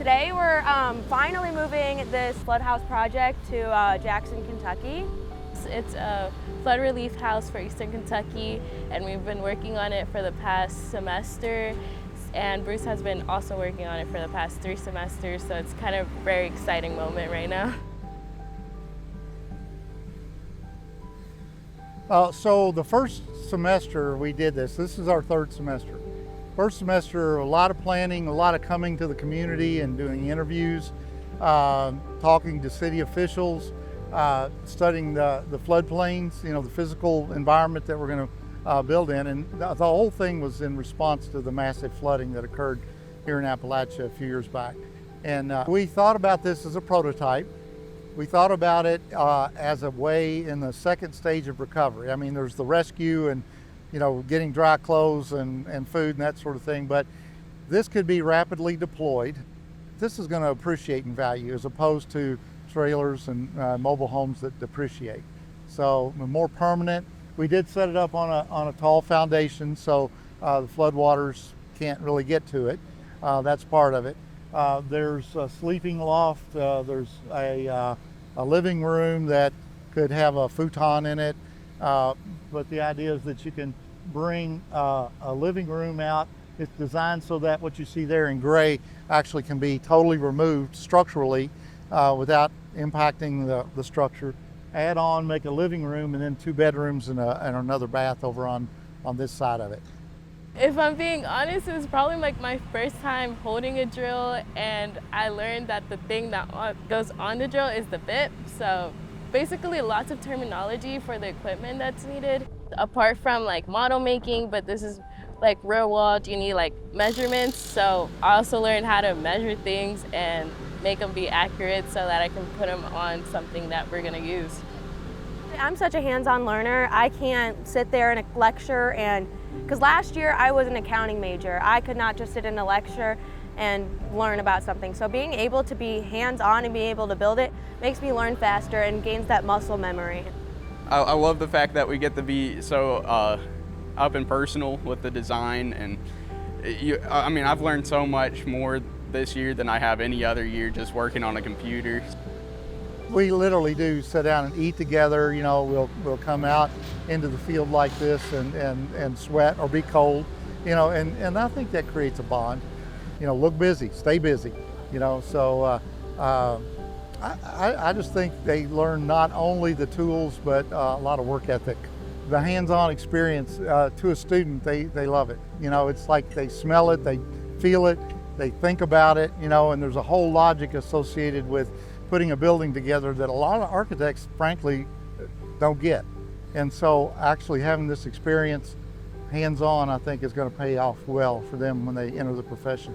Today we're finally moving this flood house project to Jackson, Kentucky. It's a flood relief house for Eastern Kentucky, and we've been working on it for the past semester, and Bruce has been also working on it for the past 3 semesters, so it's kind of a very exciting moment right now. So the first semester we did this is our 3rd semester. First semester, a lot of planning, a lot of coming to the community and doing interviews, talking to city officials, studying the floodplains, the physical environment that we're going to build in. And the whole thing was in response to the massive flooding that occurred here in Appalachia a few years back. And we thought about this as a prototype. We thought about it as a way in the 2nd stage of recovery. I mean, there's the rescue and getting dry clothes and food and that sort of thing, but this could be rapidly deployed. This is going to appreciate in value as opposed to trailers and mobile homes that depreciate. So more permanent. We did set it up on a tall foundation, so the floodwaters can't really get to it. That's part of it. There's a sleeping loft. There's a living room that could have a futon in it. But the idea is that you can bring a living room out. It's designed so that what you see there in gray actually can be totally removed structurally without impacting the structure. Add on, make a living room, and then 2 bedrooms and another bath over on this side of it. If I'm being honest, it was probably like my first time holding a drill, and I learned that the thing that goes on the drill is the bit. So basically lots of terminology for the equipment that's needed. Apart from like model making, but this is like real world, you need like measurements. So I also learned how to measure things and make them be accurate so that I can put them on something that we're gonna use. I'm such a hands-on learner. I can't sit there in a lecture because last year I was an accounting major. I could not just sit in a lecture and learn about something. So being able to be hands-on and being able to build it makes me learn faster and gains that muscle memory. I love the fact that we get to be so up and personal with the design, and I've learned so much more this year than I have any other year just working on a computer. We literally do sit down and eat together. We'll come out into the field like this and sweat or be cold, and I think that creates a bond. Look busy, stay busy, so I just think they learn not only the tools, but a lot of work ethic. The hands-on experience to a student, they love it. It's like they smell it, they feel it, they think about it, and there's a whole logic associated with putting a building together that a lot of architects, frankly, don't get. And so actually having this experience hands-on, I think, is going to pay off well for them when they enter the profession.